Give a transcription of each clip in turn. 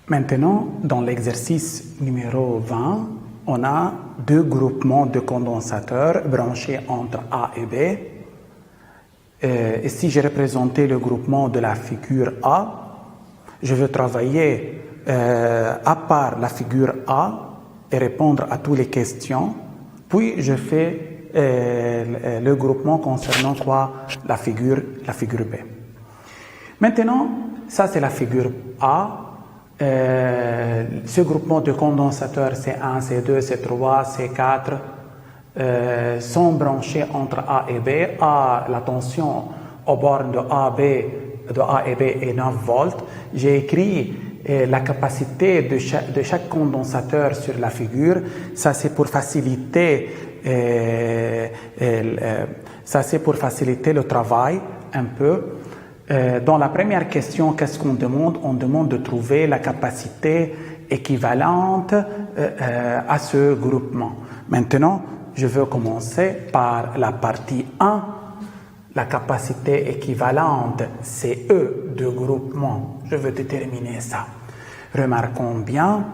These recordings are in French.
Maintenant, dans l'exercice numéro 20, on a deux groupements de condensateurs branchés entre A et B. Ici, j'ai représenté le groupement de la figure A. Je veux travailler à part la figure A et répondre à toutes les questions. Puis, je fais le groupement concernant quoi? La figure B. Maintenant, ça c'est la figure A. Ce groupement de condensateurs C1, C2, C3, C4 sont branchés entre A et B. A, la tension aux bornes de A et B est 9 volts. J'ai écrit la capacité de chaque condensateur sur la figure. Ça c'est pour faciliter le travail un peu. Dans la première question, qu'est-ce qu'on demande? On demande de trouver la capacité équivalente à ce groupement. Maintenant, je veux commencer par la partie 1. La capacité équivalente, c'est E de groupement. Je veux déterminer ça. Remarquons bien,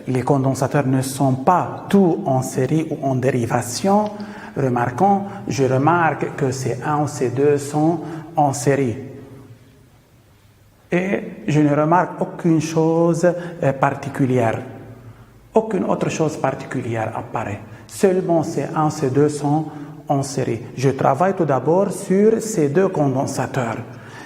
les condensateurs ne sont pas tous en série ou en dérivation. Je remarque que C1 ou C2 sont en série. Et je ne remarque aucune chose particulière. Aucune autre chose particulière apparaît. Seulement C1 et C2 sont en série. Je travaille tout d'abord sur ces deux condensateurs.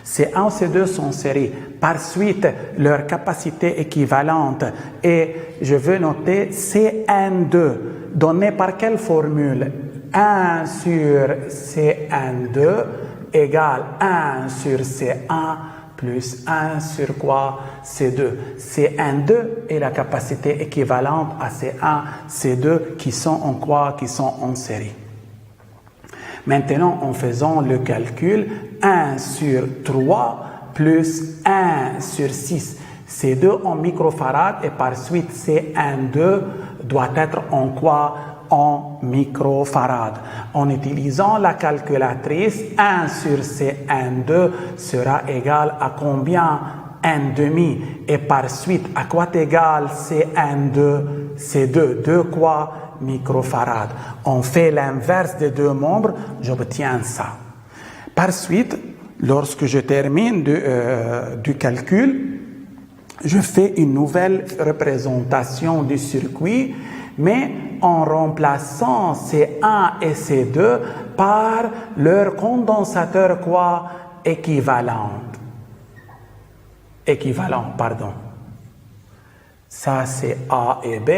C1 et C2 sont en série. Par suite, leur capacité équivalente. Et je veux noter CN2. Donné par quelle formule? 1 sur CN2 égale 1 sur C1 plus 1 sur quoi? C2. CN2 est la capacité équivalente à C1, C2 qui sont en quoi? Qui sont en série. Maintenant, en faisant le calcul, 1 sur 3 plus 1 sur 6. C2 en microfarad et par suite CN2 doit être en quoi? En microfarad. En utilisant la calculatrice, 1 sur CN2 sera égal à combien? N demi. Et par suite, à quoi égale CN2? C2, 2 quoi? Microfarad. On fait l'inverse des deux membres, j'obtiens ça. Par suite, lorsque je termine du calcul, je fais une nouvelle représentation du circuit, mais en remplaçant C1 et C2 par leur condensateur quoi? Équivalent, pardon. Ça c'est A et B,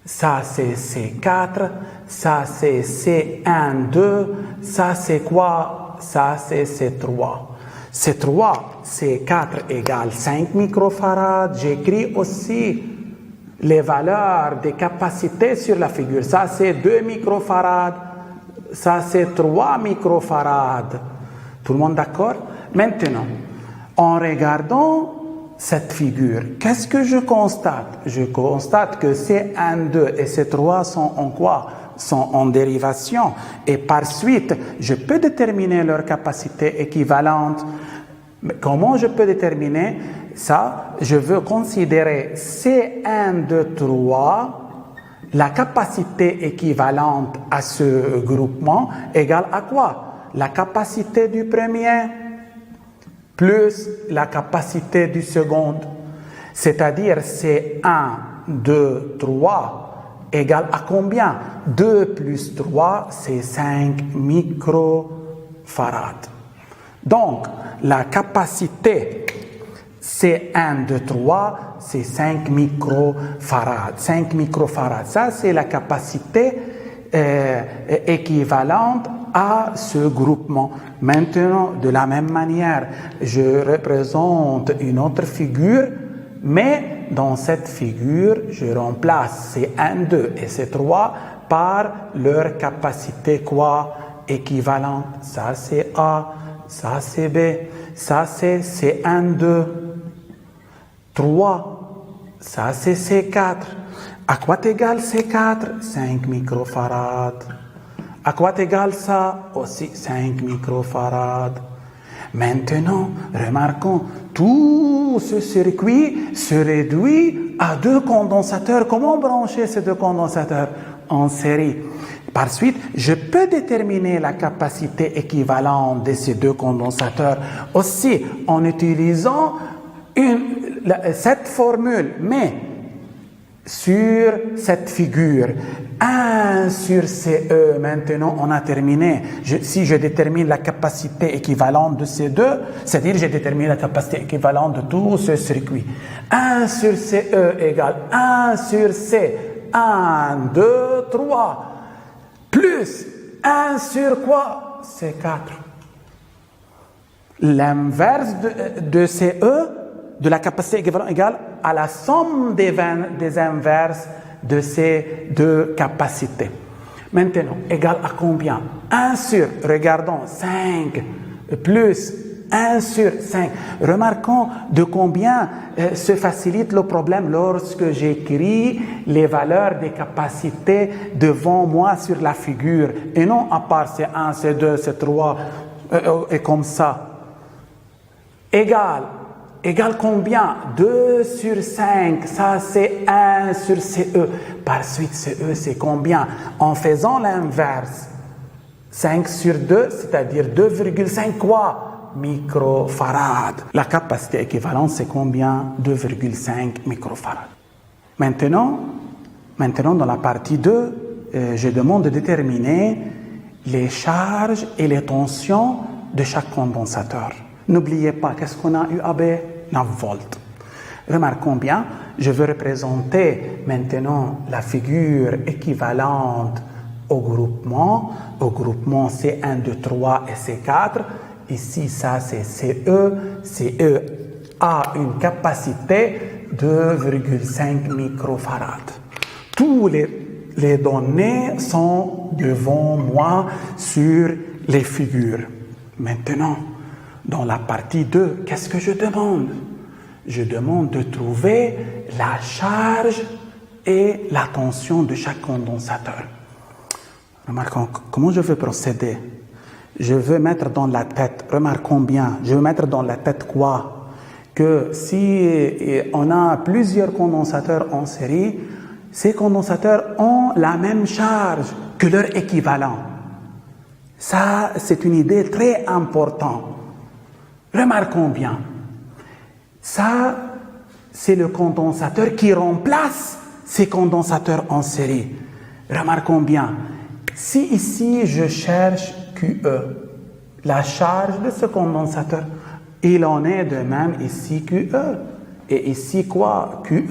ça c'est C4, ça c'est C1,2, ça c'est quoi? Ça c'est C3. C3, C4 égale 5 microfarads. J'écris aussi les valeurs des capacités sur la figure. Ça, c'est 2 microfarads. Ça, c'est 3 microfarads. Tout le monde d'accord? Maintenant, en regardant cette figure, qu'est-ce que je constate? Je constate que C1,2 et C3 sont en quoi? Sont en dérivation. Et par suite, je peux déterminer leur capacité équivalente. Mais comment je peux déterminer ça? Je veux considérer C1 de 3, la capacité équivalente à ce groupement égale à quoi? La capacité du premier plus la capacité du second. C'est-à-dire C1, 2, 3 égale à combien? 2 plus 3, c'est 5 microfarads. Donc, la capacité C1 de 3, c'est 5 microfarads. 5 microfarads, ça c'est la capacité équivalente à ce groupement. Maintenant, de la même manière, je représente une autre figure, mais dans cette figure, je remplace C1,2 et C3 par leur capacité quoi? Équivalente. Ça c'est A, ça c'est B, ça c'est C1,2, 3, ça c'est C4. À quoi égale C4? 5 microfarads. À quoi égale ça? Aussi 5 microfarads. Maintenant, remarquons, tout ce circuit se réduit à 2 condensateurs. Comment brancher ces 2 condensateurs en série? Par suite, je peux déterminer la capacité équivalente de ces 2 condensateurs aussi en utilisant cette formule, mais sur cette figure. 1 sur CE, maintenant on a terminé. Si je détermine la capacité équivalente de ces 2, c'est-à-dire j'ai déterminé la capacité équivalente de tout ce circuit. 1 sur CE égale 1 sur C, 1, 2, 3, plus 1 sur quoi? C4. L'inverse de CE, de la capacité équivalente, égale à la somme des inverses de ces 2 capacités. Maintenant, égal à combien? 1 sur, regardons, 5 plus 1 sur 5. Remarquons de combien se facilite le problème lorsque j'écris les valeurs des capacités devant moi sur la figure et non à part c'est 1, c'est 2, c'est 3 et comme ça. Égal combien? 2 sur 5, ça c'est 1 sur CE. Par suite, CE c'est combien? En faisant l'inverse, 5 sur 2, c'est-à-dire 2,5 quoi? Microfarad. La capacité équivalente c'est combien? 2,5 microfarad. Maintenant, dans la partie 2, je demande de déterminer les charges et les tensions de chaque condensateur. N'oubliez pas, qu'est-ce qu'on a UAB? 9 volts. Remarquons bien, je veux représenter maintenant la figure équivalente au groupement. Au groupement C1, 2, 3 et C4. Ici, ça c'est CE. CE a une capacité de 2,5 microfarad. Tous les données sont devant moi sur les figures. Maintenant, dans la partie 2, qu'est-ce que je demande? Je demande de trouver la charge et la tension de chaque condensateur. Remarquons comment je veux procéder. Je veux mettre dans la tête, remarquons bien, je veux mettre dans la tête quoi? Que si on a plusieurs condensateurs en série, ces condensateurs ont la même charge que leur équivalent. Ça, c'est une idée très importante. Remarquons bien, ça, c'est le condensateur qui remplace ces condensateurs en série. Remarquons bien, si ici je cherche QE, la charge de ce condensateur, il en est de même ici QE. Et ici quoi? QE.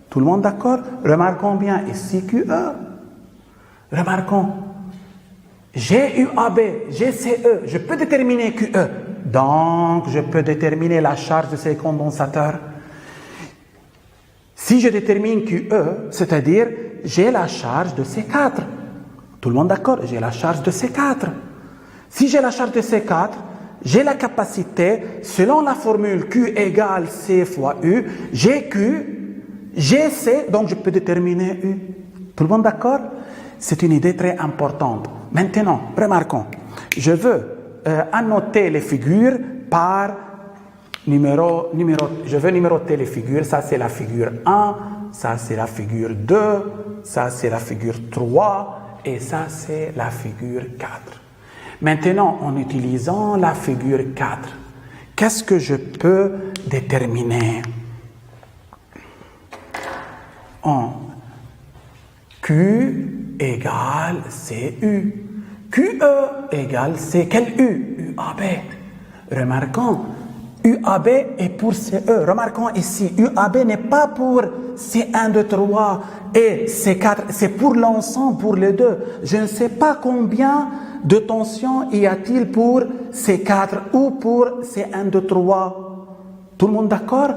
Tout le monde d'accord? Remarquons bien, ici QE. Remarquons, j'ai UAB, j'ai CE, je peux déterminer QE. Donc, je peux déterminer la charge de ces condensateurs. Si je détermine QE, c'est-à-dire, j'ai la charge de C4. Tout le monde d'accord? J'ai la charge de C4. Si j'ai la charge de C4, j'ai la capacité, selon la formule Q égale C fois U, j'ai Q, j'ai C, donc je peux déterminer U. Tout le monde d'accord? C'est une idée très importante. Maintenant, remarquons, je veux annoter les figures par numéro. Je veux numéroter les figures. Ça, c'est la figure 1. Ça, c'est la figure 2. Ça, c'est la figure 3. Et ça, c'est la figure 4. Maintenant, en utilisant la figure 4, qu'est-ce que je peux déterminer? En Q égale CU. QE égale C. Quel U? UAB. Remarquons, UAB est pour CE. Remarquons ici, UAB n'est pas pour C1, 2, 3 et C4. C'est pour l'ensemble, pour les deux. Je ne sais pas combien de tension y a-t-il pour C4 ou pour C1, 2, 3. Tout le monde d'accord?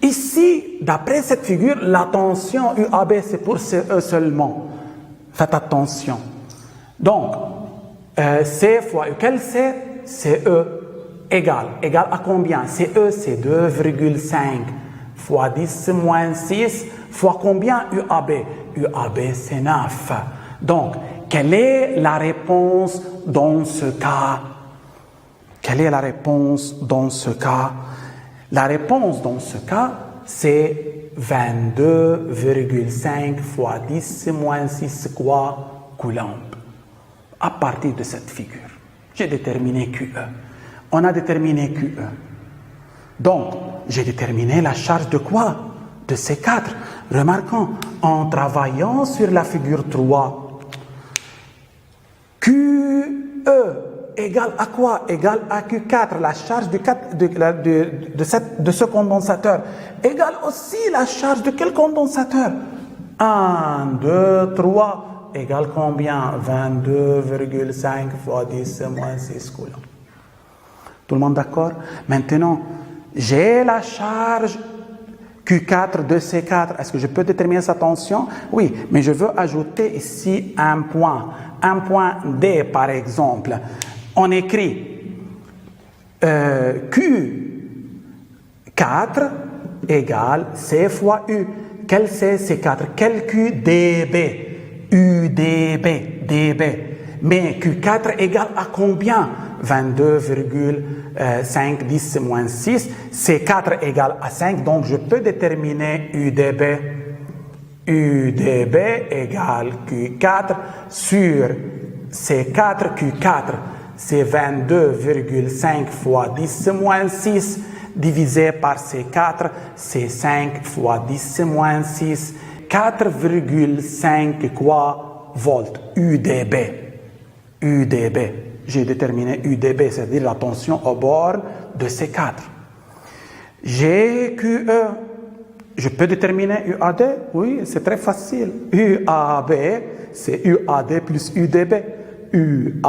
Ici, d'après cette figure, la tension UAB, c'est pour CE seulement. Faites attention. Donc, C fois U, quel C? CE égale à combien? CE, c'est 2,5 fois 10 moins 6 fois combien UAB? UAB, c'est 9. Donc, quelle est la réponse dans ce cas? Quelle est la réponse dans ce cas? La réponse dans ce cas, c'est 22,5 fois 10 moins 6 quoi coulombs. À partir de cette figure, j'ai déterminé QE. On a déterminé QE. Donc, j'ai déterminé la charge de quoi? De ces 4. Remarquons, en travaillant sur la figure 3, QE égale à quoi? Égale à Q4, la charge de ce condensateur. Égale aussi la charge de quel condensateur? 1, 2, 3, égale combien? 22,5 fois 10 moins 6 coulombs. Tout le monde d'accord? Maintenant, j'ai la charge Q4 de C4. Est-ce que je peux déterminer sa tension? Oui, mais je veux ajouter ici un point. Un point D, par exemple. On écrit Q4 égale C fois U. Quel c'est C4? Quel Q? DB. UDB. DB. Mais Q4 égale à combien? 22,5 10 moins 6. C4 égale à 5. Donc, je peux déterminer UDB. UDB égale Q4 sur C4. Q4, c'est 22,5 fois 10 moins 6 divisé par C4, c'est 5 fois 10 moins 6. 4,5 quoi volts, UDB. UDB. J'ai déterminé UDB, c'est-à-dire la tension au bord de C4. J'ai QE. Je peux déterminer UAD? Oui, c'est très facile. UAB, c'est UAD plus UDB. UAB,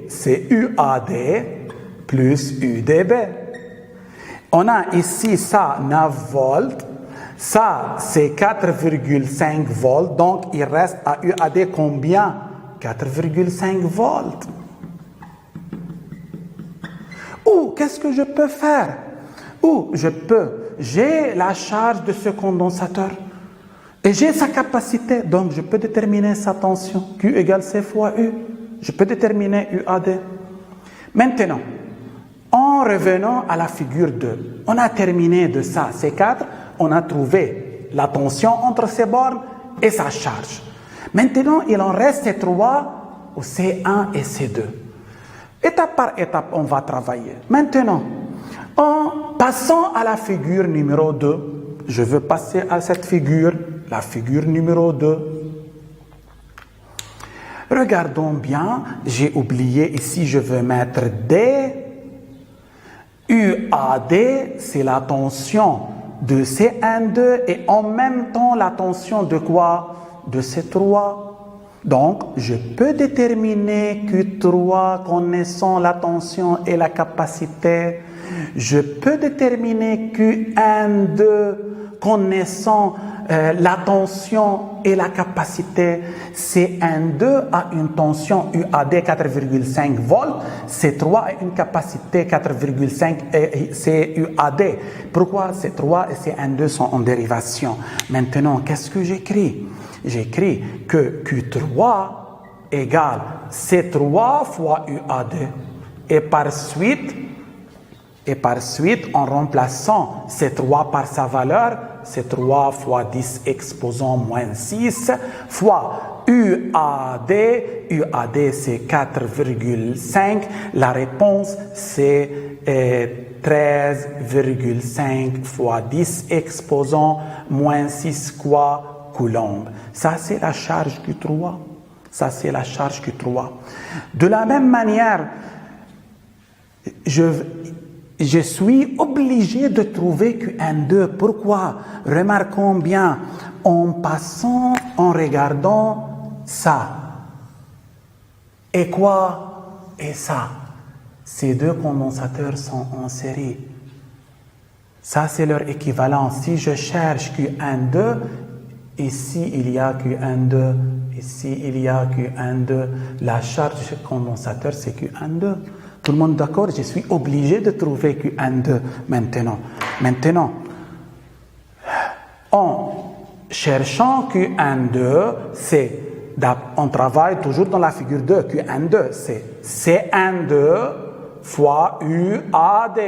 c'est UAD plus UDB. On a ici ça 9 volts. Ça, c'est 4,5 volts. Donc, il reste à UAD combien? 4,5 volts. Ou, qu'est-ce que je peux faire? Ou, j'ai la charge de ce condensateur. Et j'ai sa capacité. Donc, je peux déterminer sa tension. Q égale C fois U. Je peux déterminer UAD. Maintenant, en revenant à la figure 2, on a terminé de ça, C4. On a trouvé la tension entre ces bornes et sa charge. Maintenant, il en reste C3 au C1 et C2. Étape par étape, on va travailler. Maintenant, en passant à la figure numéro 2, je veux passer à cette figure, la figure numéro 2. Regardons bien, j'ai oublié ici, je veux mettre D. UAD, c'est la tension de C1,2 et en même temps la tension de quoi? De C3. Donc, je peux déterminer Q3 connaissant la tension et la capacité. Je peux déterminer Q1,2 connaissant la tension et la capacité. C1,2 a une tension UAD 4,5 volts. C3 a une capacité 4,5 CUAD. Pourquoi C3 et C1,2 sont en dérivation? Maintenant, qu'est-ce que j'écris? J'écris que Q3 égale C3 fois UAD. Et par suite, en remplaçant C3 par sa valeur, C3 fois 10 exposant moins 6 fois UAD. UAD, c'est 4,5. La réponse, c'est 13,5 fois 10 exposant moins 6 quoi coulombs. Ça, c'est la charge Q3. Ça, c'est la charge Q3. De la même manière, je suis obligé de trouver Q1,2. Pourquoi? Remarquons bien, en passant, en regardant ça. Et quoi? Et ça. Ces deux condensateurs sont en série. Ça, c'est leur équivalent. Si je cherche Q1,2, ici, il y a Q1,2. Ici, il y a Q1,2. La charge de ce condensateur, c'est Q1,2. Tout le monde d'accord? Je suis obligé de trouver Q1,2 maintenant. Maintenant, en cherchant Q1,2, c'est On travaille toujours dans la figure 2, Q12. C'est C12 fois UAD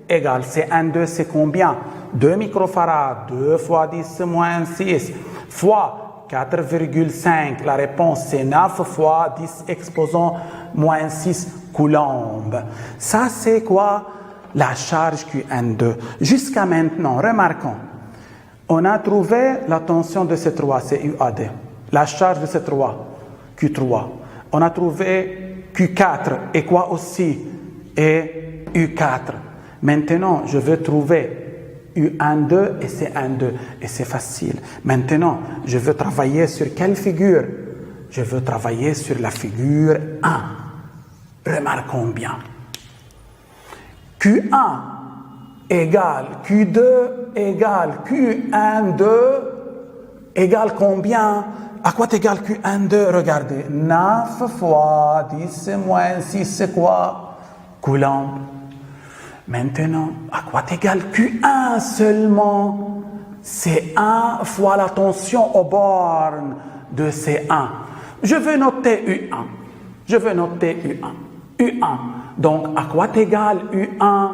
égale C12, c'est combien? 2 microfarads, 2 fois 10 moins 6, fois 4,5. La réponse, c'est 9 fois 10 exposant moins 6 coulombs. Ça, c'est quoi? La charge Q12. Jusqu'à maintenant, remarquons, on a trouvé la tension de C3, c'est UAD. La charge de C3, Q3. On a trouvé Q4, et quoi aussi? Et U4. Maintenant, je veux trouver U12 et C12, et c'est facile. Maintenant, je veux travailler sur quelle figure? Je veux travailler sur la figure 1. Remarquons bien. Q1 égale Q2 égale Q12 égale combien? À quoi égale Q12? Regardez, 9 fois 10 moins 6, c'est quoi? Coulomb. Maintenant, à quoi égale Q1 seulement? C'est 1 fois la tension aux bornes de C1. Je veux noter U1. Je veux noter U1. U1. Donc, à quoi égale U1?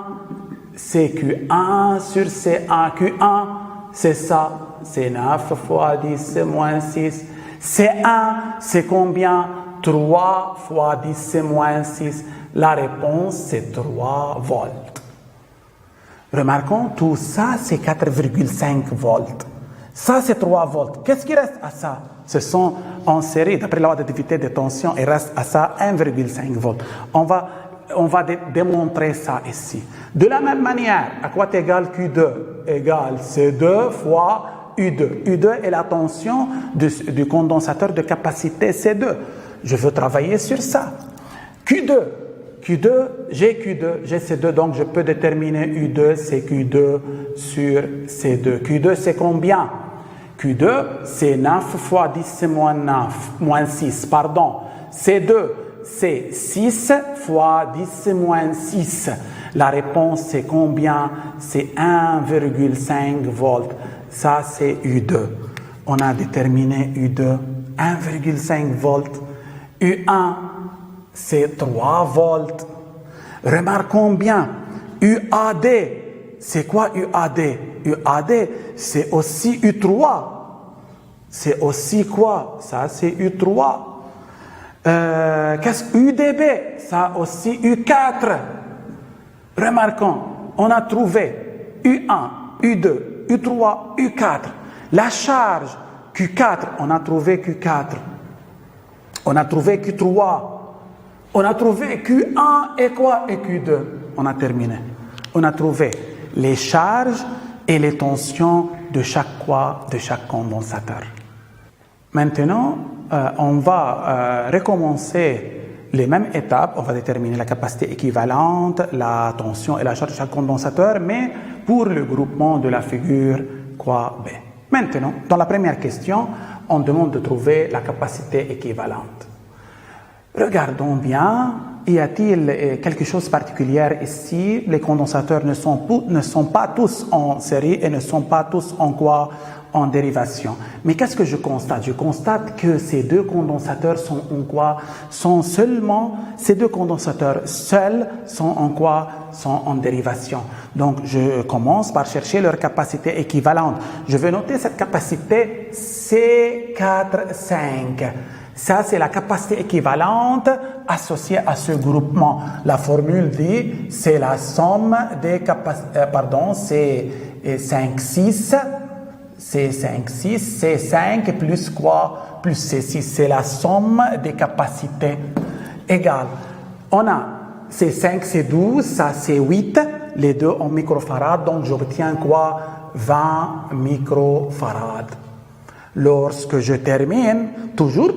C'est Q1 sur C1. Q1, c'est ça. C'est 9 fois 10 moins 6. C1, c'est combien? 3 fois 10 moins 6. La réponse, c'est 3 volts. Remarquons, tout ça, c'est 4,5 volts. Ça, c'est 3 volts. Qu'est-ce qui reste à ça? Ce sont en série, d'après la loi d'activité de tension, il reste à ça 1,5 volts. On va démontrer ça ici. De la même manière, à quoi égale Q2? Égale C2 fois U2. U2 est la tension du condensateur de capacité C2. Je veux travailler sur ça. Q2, j'ai Q2, j'ai C2, donc je peux déterminer U2, c'est Q2 sur C2. Q2, c'est combien? Q2, c'est 9 fois 10 moins 6, pardon. C2, c'est 6 fois 10 moins 6. La réponse, c'est combien? C'est 1,5 volts. Ça, c'est U2. On a déterminé U2, 1,5 volts. U1, c'est 3 volts. Remarquons bien, UAD, c'est quoi UAD? UAD, c'est aussi U3. C'est aussi quoi? Ça, c'est U3. Qu'est-ce que UDB? Ça aussi U4. Remarquons, on a trouvé U1, U2, U3, U4. La charge Q4, on a trouvé Q4. On a trouvé Q3. On a trouvé Q1 et quoi? Et Q2. On a terminé. On a trouvé les charges et les tensions de chaque condensateur. Maintenant, on va recommencer les mêmes étapes. On va déterminer la capacité équivalente, la tension et la charge de chaque condensateur, mais pour le groupement de la figure B. Maintenant, dans la première question, on demande de trouver la capacité équivalente. Regardons bien, y a-t-il quelque chose de particulier ici? Les condensateurs ne sont pas tous en série et ne sont pas tous en dérivation. Mais qu'est-ce que je constate? Je constate que ces deux condensateurs sont en quoi? Ces deux condensateurs seuls sont en quoi? Sont en dérivation. Donc, je commence par chercher leur capacité équivalente. Je vais noter cette capacité C4,5. Ça, c'est la capacité équivalente associée à ce groupement. La formule dit, c'est la somme des capacités, c'est 5,6, c'est 5,6, c'est 5 plus quoi? Plus C6, c'est la somme des capacités égale. On a C5, C12, ça c'est 8, les deux en microfarads, donc j'obtiens quoi? 20 microfarads. Lorsque je termine, toujours,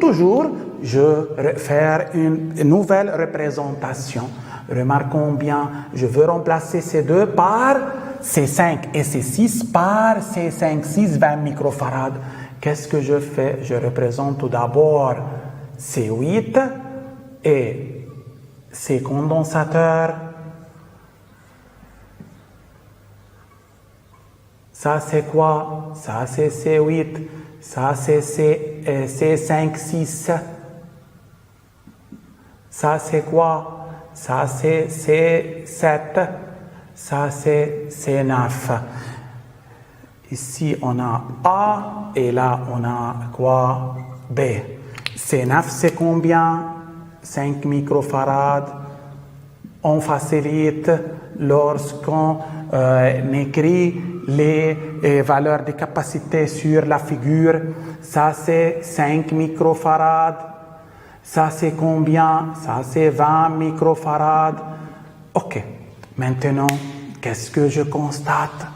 je vais faire une nouvelle représentation. Remarquons bien, je veux remplacer ces deux par C5 et C6 par C5, 6, 20 microfarads. Qu'est-ce que je fais? Je représente tout d'abord C8 et ces condensateurs. Ça, c'est quoi? Ça, c'est C8. Ça, c'est C5, 6. Ça, c'est quoi? Ça, c'est C7. Ça, c'est C9. Ici, on a A et là, on a quoi? B. C9, c'est combien? 5 microfarades. On facilite lorsqu'on écrit les valeurs de capacité sur la figure. Ça, c'est 5 microfarades. Ça, c'est combien? Ça, c'est 20 microfarades. OK. Maintenant, qu'est-ce que je constate?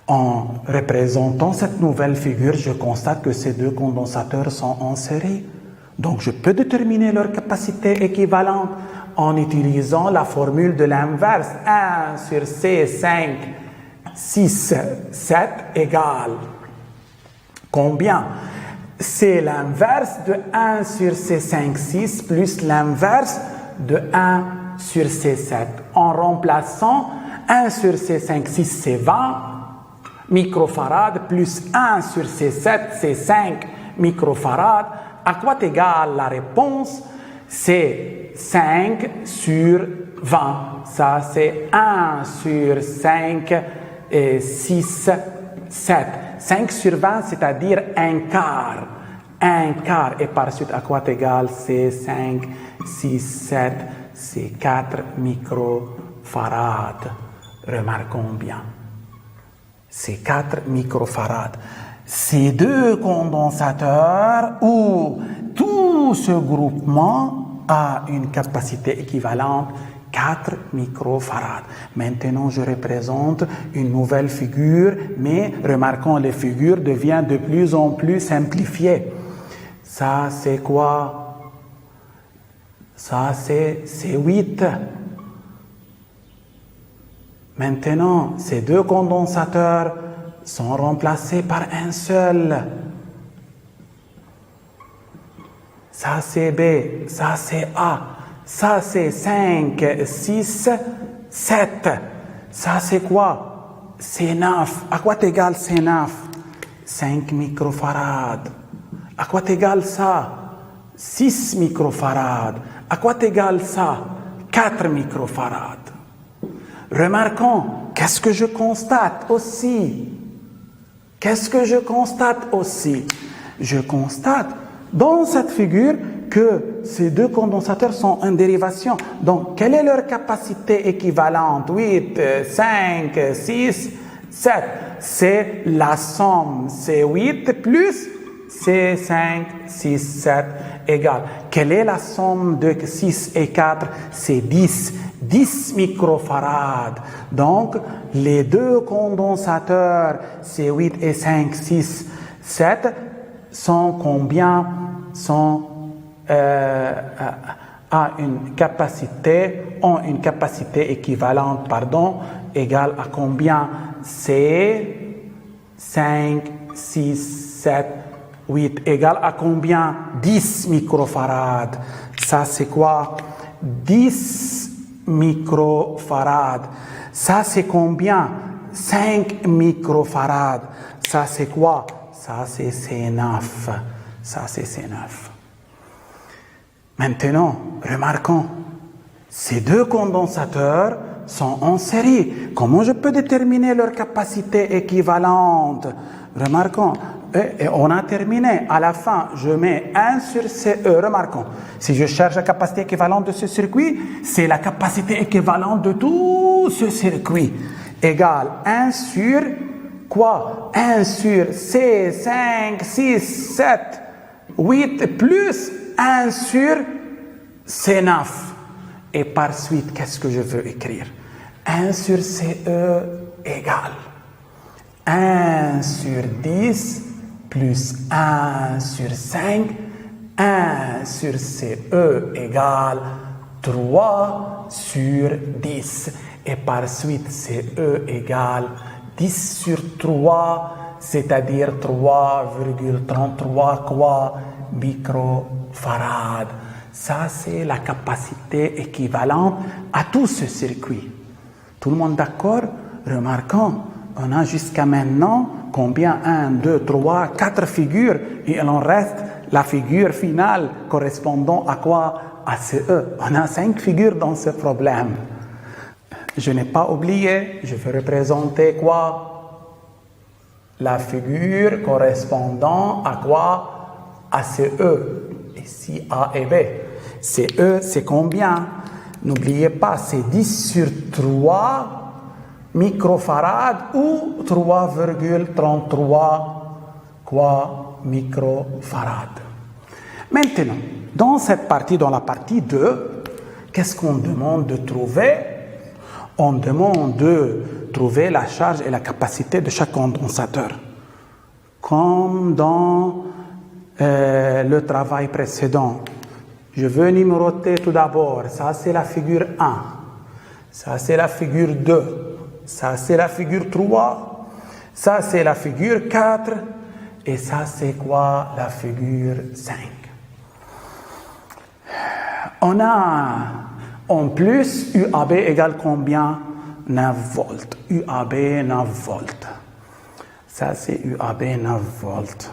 En représentant cette nouvelle figure, je constate que ces deux condensateurs sont en série. Donc, je peux déterminer leur capacité équivalente en utilisant la formule de l'inverse. 1 sur C5, 6, 7 égale combien? C'est l'inverse de 1 sur C5, 6 plus l'inverse de 1 sur C7. En remplaçant 1 sur C5, 6, c'est 20 microfarades plus 1 sur C7, c'est 5 microfarades. À quoi égale la réponse? C'est 5 sur 20. Ça, c'est 1 sur 5 et 6, 7. 5 sur 20, c'est-à-dire un quart. Un quart. Et par suite, à quoi égale? C'est 5, 6, 7, c'est 4 microfarades. Remarquons bien. C'est 4 microfarades. Ces deux condensateurs ou tout ce groupement a une capacité équivalente 4 microfarades. Maintenant, je représente une nouvelle figure, mais remarquons, les figures deviennent de plus en plus simplifiées. Ça, c'est quoi? Ça, c'est 8. Maintenant, ces deux condensateurs sont remplacés par un seul. Ça, c'est B. Ça, c'est A. Ça, c'est 5, 6, 7. Ça, c'est quoi? C'est 9. À quoi égale c'est 9? 5 microfarades. À quoi égale ça? 6 microfarades. À quoi égale ça? 4 microfarades. Remarquons, qu'est-ce que je constate aussi? Qu'est-ce que je constate aussi? Je constate dans cette figure que ces deux condensateurs sont en dérivation. Donc, quelle est leur capacité équivalente? 8, 5, 6, 7. C'est la somme. C'est 8 plus c'est 5, 6, 7 égale. Quelle est la somme de 6 et 4? C'est 10. 10 microfarades. Donc, les deux condensateurs, c'est 8 et 5, 6, 7, sont combien? Sont ont une capacité équivalente, égale à combien? C'est 5, 6, 7, 8, égale à combien? 10 microfarades. Ça, c'est quoi? 10 microfarades. Ça, c'est combien? 5 microfarades. Ça, c'est quoi? Ça, c'est C9. Ça, c'est C9. Maintenant, remarquons, ces deux condensateurs sont en série. Comment je peux déterminer leur capacité équivalente? Remarquons, et on a terminé. À la fin, je mets 1 sur CE. Remarquons, si je cherche la capacité équivalente de ce circuit, c'est la capacité équivalente de tout ce circuit. Égale 1 sur quoi? 1 sur C, 5, 6, 7, 8, plus 1 sur C9. Et par suite, qu'est-ce que je veux écrire? 1 sur CE égale 1 sur 10 plus 1 sur 5. 1 sur CE égale 3 sur 10. Et par suite, CE égale 10 sur 3, c'est-à-dire 3,33 quoi? Microfarades. Ça, c'est la capacité équivalente à tout ce circuit. Tout le monde d'accord? Remarquons, on a jusqu'à maintenant combien? 1, 2, 3, 4 figures. Et il en reste la figure finale correspondant à quoi? À CE. On a 5 figures dans ce problème. Je n'ai pas oublié, je vais représenter quoi? La figure correspondant à quoi? À CE. Ici, A et B. CE, c'est combien? N'oubliez pas, c'est 10 sur 3 microfarad ou 3,33 quoi microfarad. Maintenant, dans cette partie, dans la partie 2, qu'est-ce qu'on demande de trouver? On demande de trouver la charge et la capacité de chaque condensateur. Comme dans le travail précédent. Je veux numéroter tout d'abord. Ça, c'est la figure 1. Ça, c'est la figure 2. Ça, c'est la figure 3. Ça, c'est la figure 4. Et ça, c'est quoi? La figure 5. On a en plus UAB égale combien? 9 volts. UAB 9 volts. Ça, c'est UAB 9 volts.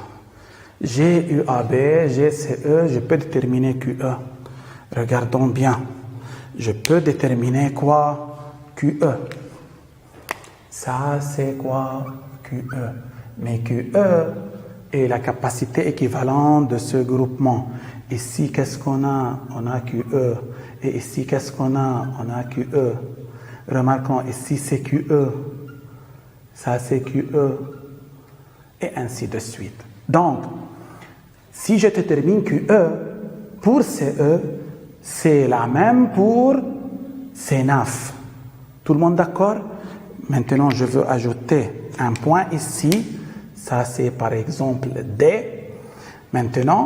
J'ai UAB, j'ai CE, je peux déterminer QE. Regardons bien. Je peux déterminer quoi? QE. Ça, c'est quoi? QE. Mais QE est la capacité équivalente de ce groupement. Ici, qu'est-ce qu'on a? On a QE. Et ici, qu'est-ce qu'on a? On a QE. Remarquons, ici, c'est QE. Ça, c'est QE. Et ainsi de suite. Donc, si je détermine QE, pour CE, c'est la même pour C9. Tout le monde d'accord? Maintenant, je veux ajouter un point ici. Ça, c'est par exemple D. Maintenant,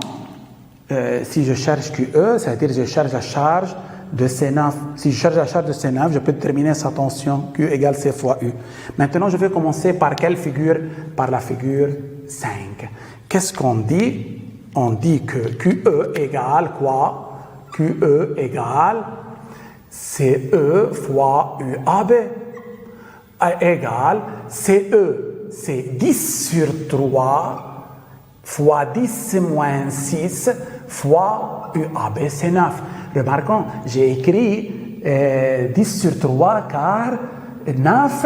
si je cherche QE, c'est-à-dire que je cherche la charge de C9. Si je cherche la charge de C9, je peux déterminer sa tension Q égale C fois U. Maintenant, je vais commencer par quelle figure? Par la figure 5. Qu'est-ce qu'on dit? On dit que QE égale quoi? QE égale CE fois UAB égale CE, c'est 10 sur 3 fois 10 moins 6 fois UAB, c'est 9. Remarquons, j'ai écrit 10 sur 3 car 9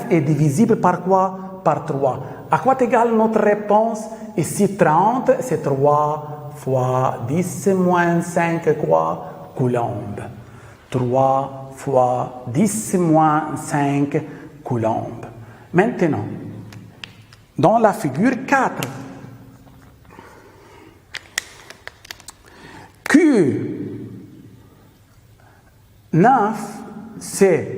est divisible par quoi? Par 3. À quoi égale notre réponse? Ici, 30, c'est 3 fois 10 moins 5, quoi? Coulomb. 3 fois 10 moins 5 coulomb. Maintenant, dans la figure 4, Q9, c'est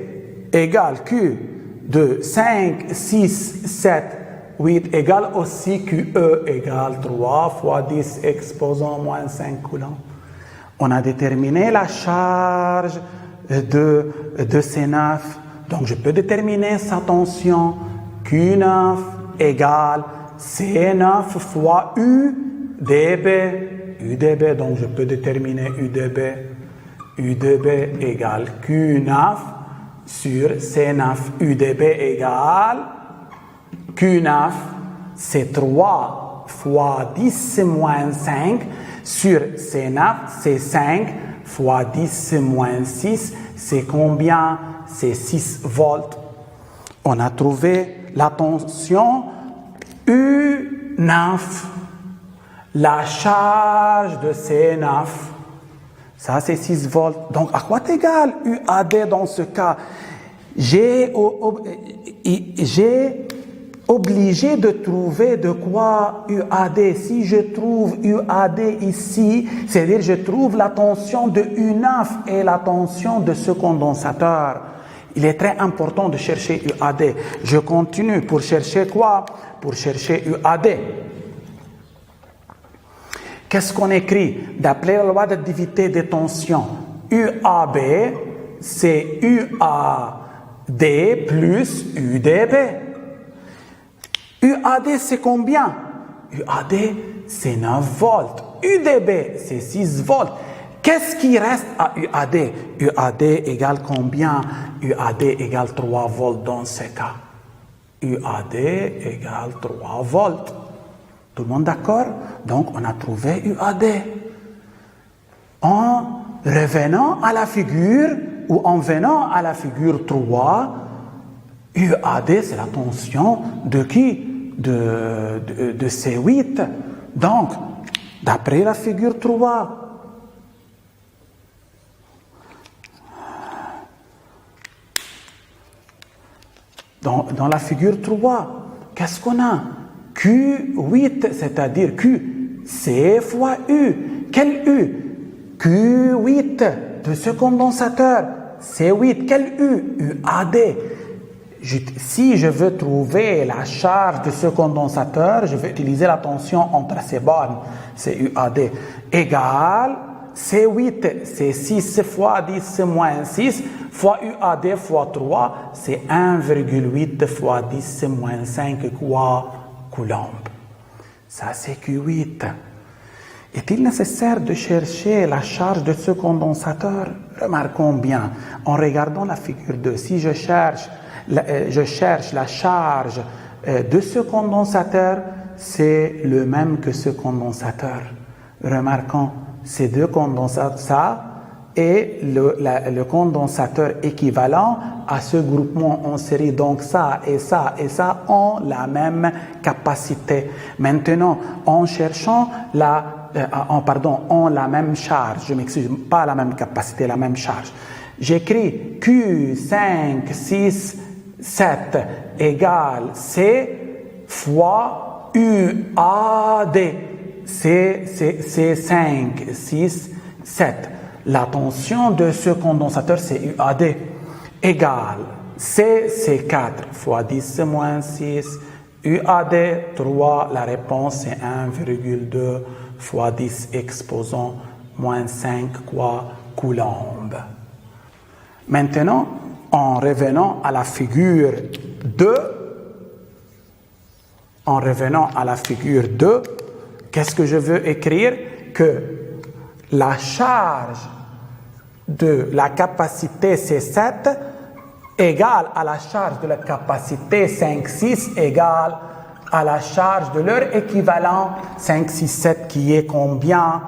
égal Q de 5, 6, 7, 8 égale aussi QE égale 3 fois 10 exposant moins 5 coulombs. On a déterminé la charge de C9. Donc, je peux déterminer sa tension Q9 égale C9 fois UDB. Donc, je peux déterminer UDB. UDB égale Q9 sur C9. UDB égale Q9, c'est 3 fois 10 moins 5 sur C9, c'est 5 fois 10 moins 6, c'est combien? C'est 6 volts. On a trouvé la tension U9, la charge de C9. Ça, c'est 6 volts. Donc, à quoi égale UAD dans ce cas? J'ai obligé de trouver de quoi UAD. Si je trouve UAD ici, c'est-à-dire je trouve la tension de U9 et la tension de ce condensateur. Il est très important de chercher UAD. Je continue pour chercher quoi? Pour chercher UAD. Qu'est-ce qu'on écrit? D'après la loi d'additivité des tensions, UAB, c'est UAD plus UDB. UAD, c'est combien? UAD, c'est 9 volts. UDB, c'est 6 volts. Qu'est-ce qui reste à UAD? UAD égale combien? UAD égale 3 volts dans ce cas. UAD égale 3 volts. Tout le monde d'accord? Donc, on a trouvé UAD. En revenant à la figure, ou en venant à la figure 3, UAD, c'est la tension de qui? De C8. Donc, d'après la figure 3, dans la figure 3, qu'est-ce qu'on a? Q8, c'est-à-dire Q, C fois U. Quel U? Q8 de ce condensateur. C8, quel U? UAD. Si je veux trouver la charge de ce condensateur, je vais utiliser la tension entre ces bornes, c'est UAD, égale C8, c'est 6 fois 10 moins 6, fois UAD fois 3, c'est 1,8 fois 10 moins 5 quoi? Coulomb. Ça, c'est Q8. Est-il nécessaire de chercher la charge de ce condensateur? Remarquons bien, en regardant la figure 2, si je cherche la charge de ce condensateur, c'est le même que ce condensateur. Remarquons, ces deux condensateurs, ça et le condensateur équivalent à ce groupement en série. Donc ça et ça et ça ont la même capacité. Maintenant, en cherchant ont la même charge, je m'excuse, pas la même capacité, la même charge. J'écris Q5, 6, 7 égale C fois UAD. C'est 5, 6, 7. La tension de ce condensateur, c'est UAD, égale C, c'est 4 fois 10 moins 6, UAD 3, la réponse c'est 1,2 fois 10 exposant moins 5 quoi Coulomb. Maintenant, en revenant à la figure 2, qu'est-ce que je veux écrire? Que la charge de la capacité C7 égale à la charge de la capacité 5,6 égale à la charge de leur équivalent 5,6,7 qui est combien?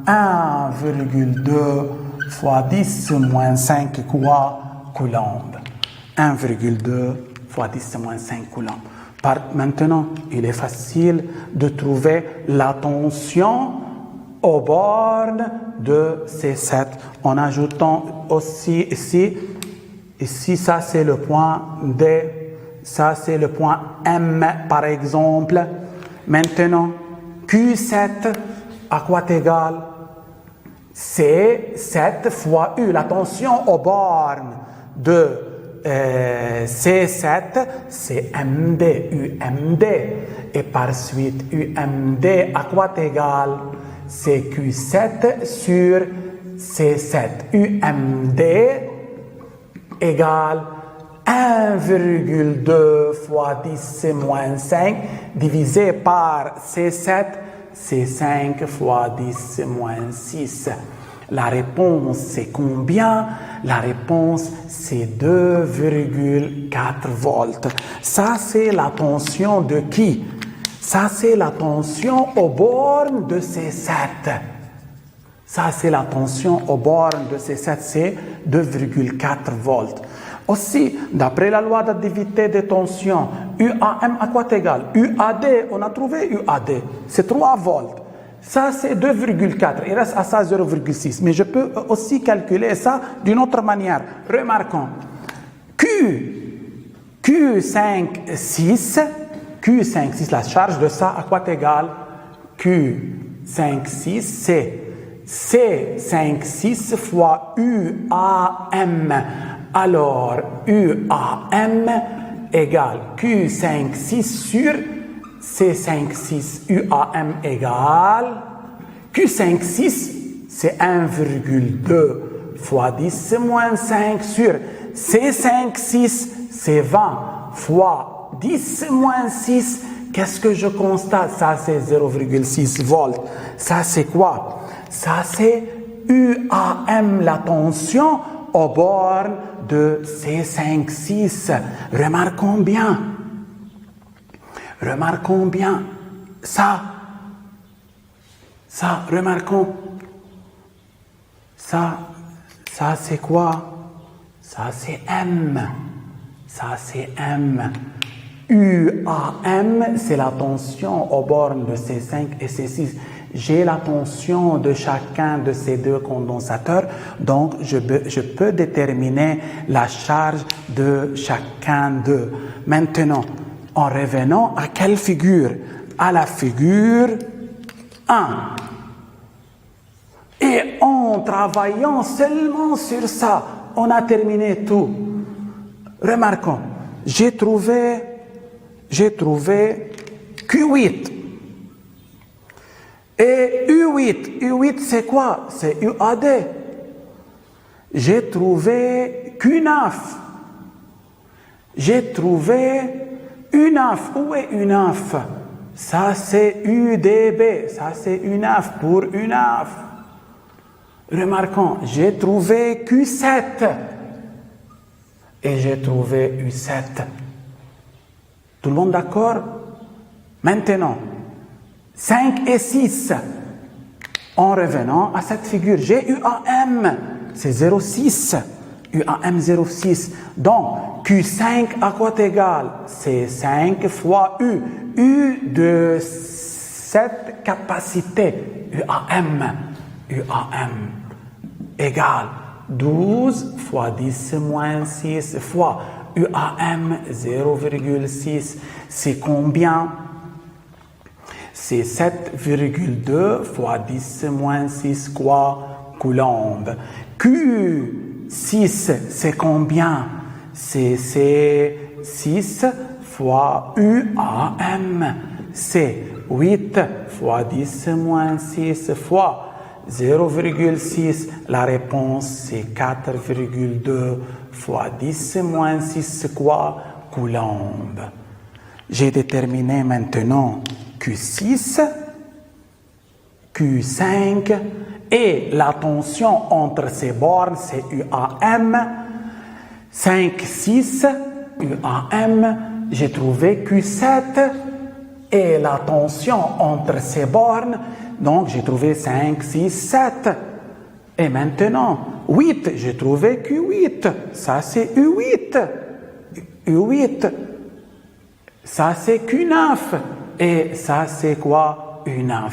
1,2 fois 10 moins 5 quoi? Coulomb. 1,2 fois 10 moins 5 Coulomb. Maintenant, il est facile de trouver la tension aux bornes de C7 en ajoutant aussi ici ça c'est le point D, ça c'est le point M par exemple. Maintenant, Q7 à quoi égal? C7 fois U. La tension aux bornes de C7, c'est MD, UMD. Et par suite, UMD à quoi égal? C'est Q7 sur C7. UMD égale 1,2 fois 10 moins 5 divisé par C7, c'est 5 fois 10 moins 6. La réponse, c'est combien? La réponse, c'est 2,4 volts. Ça, c'est la tension de qui? Ça, c'est la tension aux bornes de C7. Ça, c'est la tension aux bornes de C7, c'est 2,4 volts. Aussi, d'après la loi d'additivité des tensions, UAM à quoi égal? UAD, on a trouvé UAD, c'est 3 volts. Ça, c'est 2,4. Il reste à ça 0,6. Mais je peux aussi calculer ça d'une autre manière. Remarquons. Q5, 6, la charge de ça, à quoi égale? Q5, 6, c'est C5, 6 fois UAM. Alors, UAM égale Q5, 6 sur C5, 6, UAM égale Q5, 6, c'est 1,2 fois 10 moins 5 sur C5, 6, c'est 20 fois 10 moins 6. Qu'est-ce que je constate? Ça, c'est 0,6 volts. Ça, c'est quoi? Ça, c'est UAM, la tension aux bornes de C5, 6. Remarquons bien. Remarquons bien. Ça, remarquons. Ça c'est quoi? Ça c'est M. Ça c'est M. UAM, c'est la tension aux bornes de C5 et C6. J'ai la tension de chacun de ces deux condensateurs, donc je peux déterminer la charge de chacun d'eux. Maintenant, en revenant à quelle figure? À la figure 1. Et en travaillant seulement sur ça, on a terminé tout. Remarquons, j'ai trouvé Q8. Et U8 c'est quoi? C'est UAD. J'ai trouvé Q9. J'ai trouvé U9. Où est U9? Ça c'est UDB. Ça c'est U9 pour U9. Remarquons, j'ai trouvé Q7. Et j'ai trouvé U7. Tout le monde d'accord? Maintenant, 5 et 6. En revenant à cette figure, j'ai UAM, c'est 0,6. UAM 0,6. Donc, Q5 à quoi égal? C'est 5 fois U. U de cette capacité, UAM égale 12 fois 10 moins 6 fois UAM 0,6. C'est combien? C'est 7,2 fois 10 moins 6 quoi? Coulomb. Q6, c'est combien? C'est 6 fois UAM. C'est 8 fois 10 moins 6 fois 0,6. La réponse, c'est 4,2 fois 10 moins 6 quoi? Coulomb. J'ai déterminé maintenant Q6, Q5 et la tension entre ces bornes, c'est UAM. 5, 6, UAM. J'ai trouvé Q7 et la tension entre ces bornes, donc j'ai trouvé 5, 6, 7. Et maintenant, 8, j'ai trouvé Q8. Ça, c'est U8. U8. Ça, c'est Q9. Et ça, c'est quoi? U9.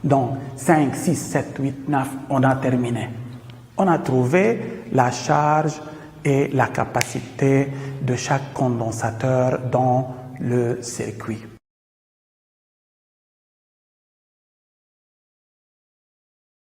Donc, 5, 6, 7, 8, 9, on a terminé. On a trouvé la charge et la capacité de chaque condensateur dans le circuit.